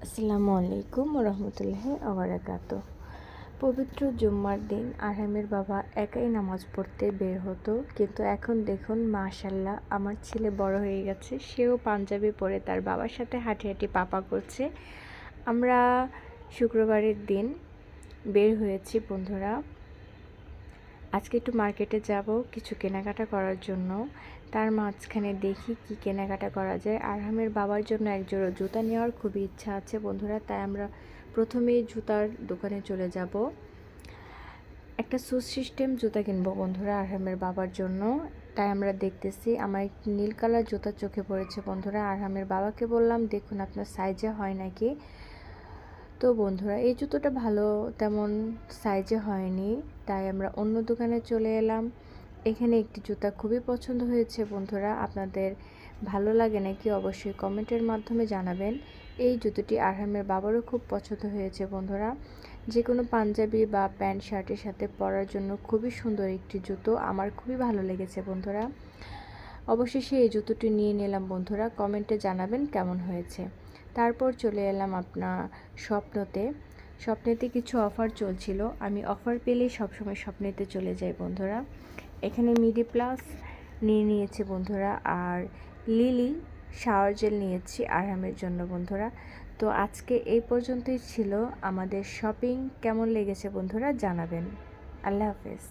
আসসালামু আলাইকুম রহমতুল্লাহি ওবারাকাতু। পবিত্র জুম্মার দিন আরহামের বাবা একাই নামাজ পড়তে বের হতো, কিন্তু এখন দেখুন মাশাল্লাহ আমার ছেলে বড় হয়ে গেছে, সেও পাঞ্জাবি পরে তার বাবার সাথে হাঁটি হাঁটি পাপা করছে। আমরা শুক্রবারের দিন বের হয়েছি বন্ধুরা, আজকে একটু মার্কেটে যাব কিছু কেনাকাটা করার জন্য। তার মাঝখানে দেখি কি কেনাকাটা করা যায়। আরহামের বাবার জন্য একজোড়া জুতা নেওয়ার খুবই ইচ্ছা আছে বন্ধুরা, তাই আমরা প্রথমেই জুতার দোকানে চলে যাব। একটা সুজ সিস্টেম জুতা কিনবো বন্ধুরা আরহামের বাবার জন্য, তাই আমরা দেখতেছি। আমার একটি নীল কালার জুতা চোখে পড়েছে বন্ধুরা। আরহামের বাবাকে বললাম দেখুন আপনার সাইজে হয় নাকি। তো বন্ধুরা এই জুতোটা ভালো তেমন সাইজে হয়নি, তাই আমরা অন্য দোকানে চলে এলাম। এখানে একটি জুতা খুবই পছন্দ হয়েছে বন্ধুরা, আপনাদের ভালো লাগে নাকি অবশ্যই কমেন্টের মাধ্যমে জানাবেন। এই জুতোটি আরহামের বাবারও খুব পছন্দ হয়েছে বন্ধুরা, যে কোনো পাঞ্জাবি বা প্যান্ট শার্টের সাথে পরার জন্য খুবই সুন্দর একটি জুতো, আমার খুবই ভালো লেগেছে বন্ধুরা। অবশেষে এই জুতোটি নিয়ে নিলাম বন্ধুরা, কমেন্টে জানাবেন কেমন হয়েছে। তারপর চলে এলাম আপনার স্বপ্নেতে কিছু অফার চলছিল, আমি অফার পেলেই সবসময় স্বপ্নেতে চলে যাই বন্ধুরা। এখানে মিডি প্লাস নিয়ে নিয়েছি বন্ধুরা, আর লিলি শাওয়ার জেল নিয়েছি আরহামের জন্য বন্ধুরা। তো আজকে এই পর্যন্তই ছিল আমাদের শপিং, কেমন লেগেছে বন্ধুরা জানাবেন। আল্লাহ হাফেজ।